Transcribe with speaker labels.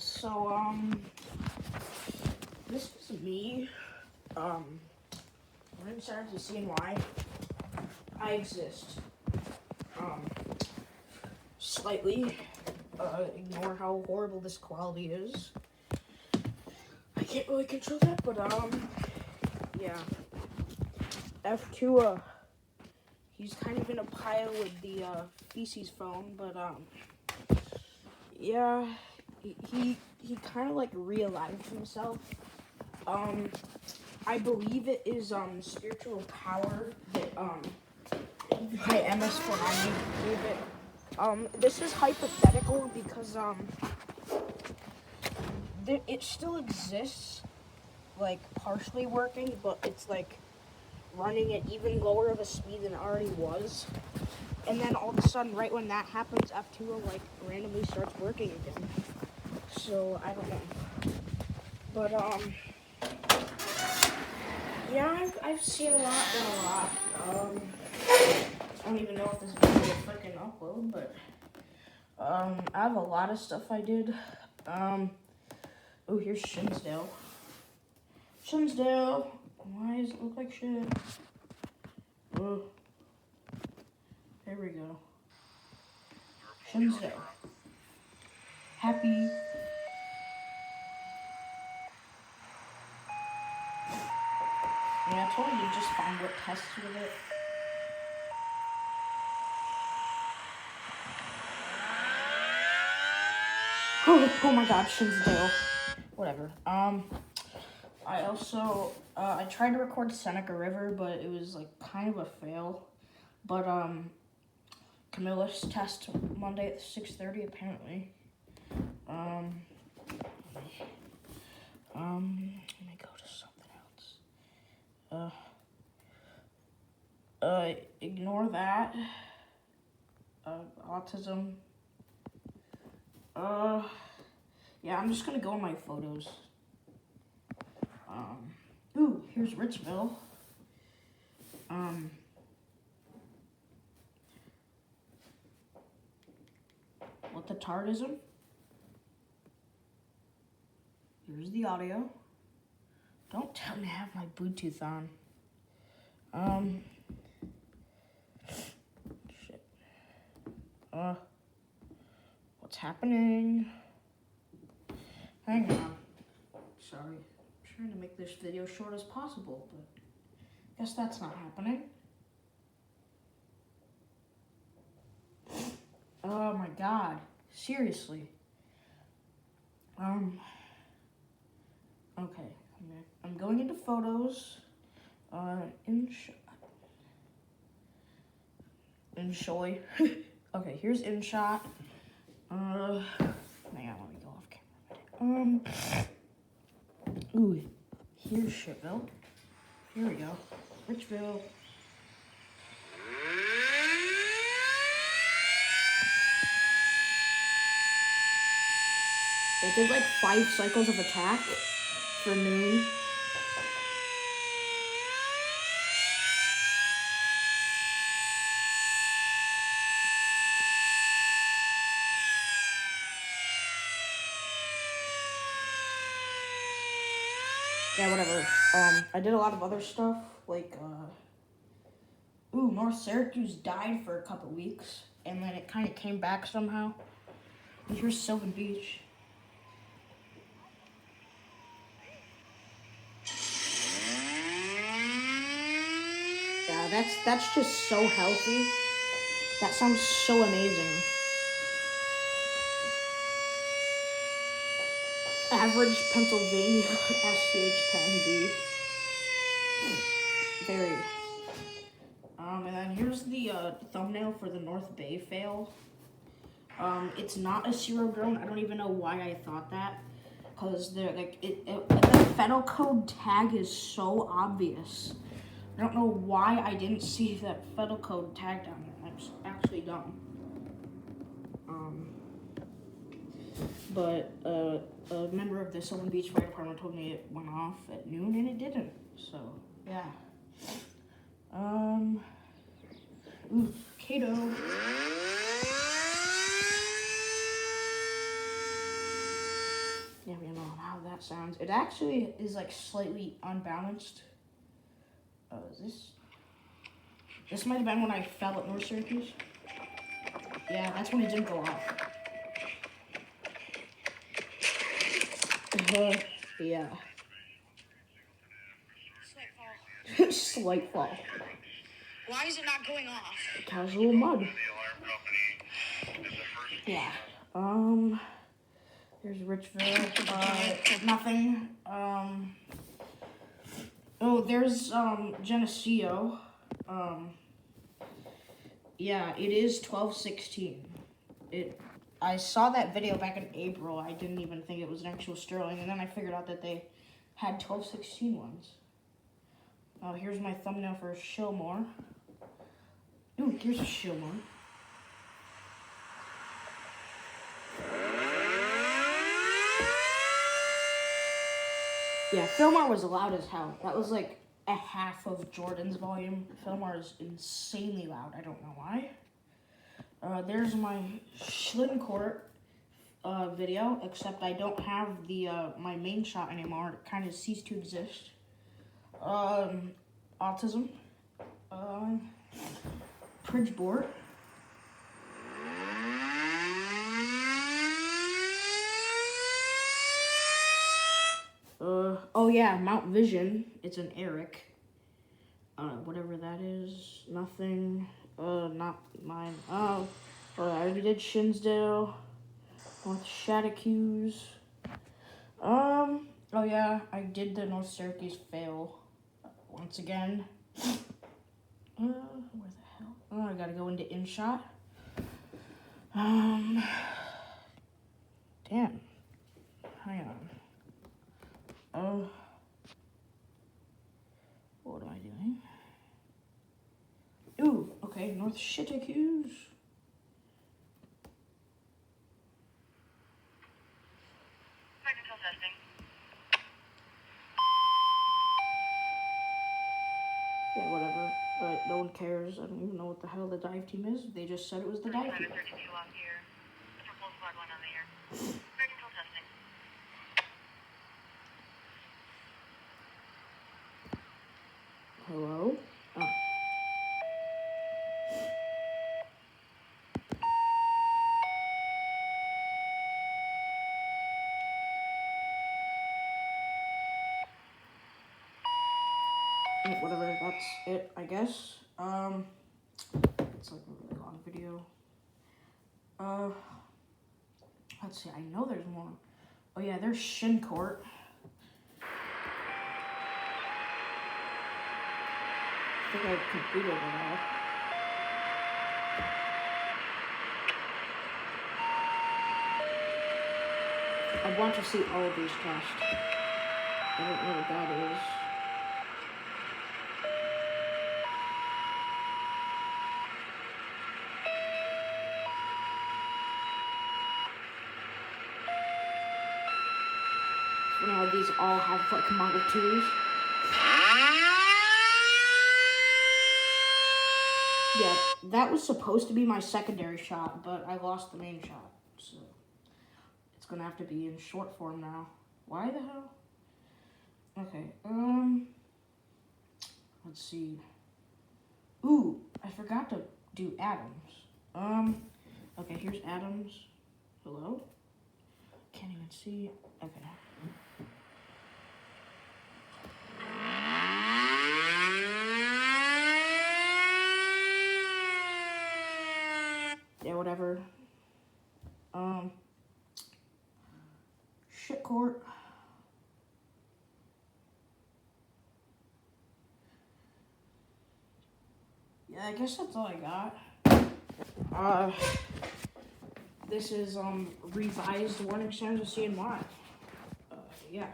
Speaker 1: So, this is me. My name's Sirens of CNY. I exist. Slightly. Ignore how horrible this quality is. I can't really control that, but, yeah. F2, he's kind of in a pile with the, feces phone, but, yeah, he kind of, like, realized himself. I believe it is, spiritual power that, my MS-490 gave it. This is hypothetical because, it still exists, like, partially working, but it's, like, running at even lower of a speed than it already was. And then all of a sudden, right when that happens, F2, like, randomly starts working again. So, I don't know. But, yeah, I've seen a lot, done a lot. I don't even know if this video will freaking upload, but, I have a lot of stuff I did. Oh, here's Shinsdale. Shinsdale! Why does it look like shit? Oh. There we go. Shinsdale. Happy. Yeah, I told you to just find what tests with it. Oh my god, Shinsdale. Whatever. I also, I tried to record Seneca River, but it was, like, kind of a fail. But, Camilla's test Monday at 6:30, apparently. Let me go to something else. Ignore that. Autism. Yeah, I'm just gonna go on my photos. Ooh, here's Richville. What the tardism? Here's the audio. Don't tell me I have my Bluetooth on. Shit. What's happening? Hang on. Sorry. I'm trying to make this video short as possible, but guess that's not happening. Oh my god. Seriously. Okay. I'm going into photos. Enjoy. Okay, here's InShot. Hang on, let me go off camera. Ooh, here's Shitville. Here we go. Richville. They did like 5 cycles of attack for noon. Yeah, whatever. I did a lot of other stuff, like, North Syracuse died for a couple weeks, and then it kind of came back somehow. And here's Sylvan Beach. Yeah, that's just so healthy. That sounds so amazing. Average Pennsylvania SCH10B. Very. And then here's the thumbnail for the North Bay fail. It's not a Zero drone. I don't even know why I thought that, because they're like the federal code tag is so obvious. I don't know why I didn't see that federal code tag down there. That's actually dumb. But a member of the Sylvan Beach Fire Department told me it went off at noon, and it didn't. So yeah. Ooh, Cato. Yeah, we don't know how that sounds. It actually is like slightly unbalanced. This might have been when I fell at North Syracuse. Yeah, that's when it didn't go off. Yeah. Slight fall.
Speaker 2: Why is it not going off?
Speaker 1: Casual mud. Yeah. There's Richville. Nothing. Oh, there's Geneseo. Yeah, it is 1216. I saw that video back in April. I didn't even think it was an actual Sterling, and then I figured out that they had 1216 ones. Oh, here's my thumbnail for Shillmore. Ooh, here's a Shillmore. Yeah, Fillmore was loud as hell. That was like a half of Jordan's volume. Fillmore is insanely loud. I don't know why. There's my Schlincourt video, except I don't have the my main shot anymore. It kind of ceased to exist. Autism. Bridgeport. Oh yeah, Mount Vision. It's an Eric. Whatever that is. Nothing. Not mine. Oh, I already did Shinsdale. North Chattacuse. Oh yeah, I did the North Syracuse fail. Once again. Where the hell? Oh, I gotta go into InShot. Damn. Hang on. What am I doing? Ooh, okay, North Chattacuse.
Speaker 2: Technical testing.
Speaker 1: Yeah, whatever. No one cares. I don't even know what the hell the dive team is. They just said it was the dive team.
Speaker 2: 32 off here. Triple flag 1 on the air. Technical testing.
Speaker 1: Hello? Oh. Yeah, whatever, that's it, I guess. It's like a really long video. Let's see, I know there's more. Oh yeah, there's Shincourt. I think I completed it all. I want to see all of these tests. I don't know what that is. Now these all have like Model 2s. Yeah, that was supposed to be my secondary shot, but I lost the main shot, so it's gonna have to be in short form now. Why the hell? Okay, let's see. Ooh, I forgot to do Adams. Okay, here's Adams. Hello? Can't even see. Okay. Yeah, whatever. Shit court. Yeah, I guess that's all I got. This is revised warning Sirens of CNY. Yeah.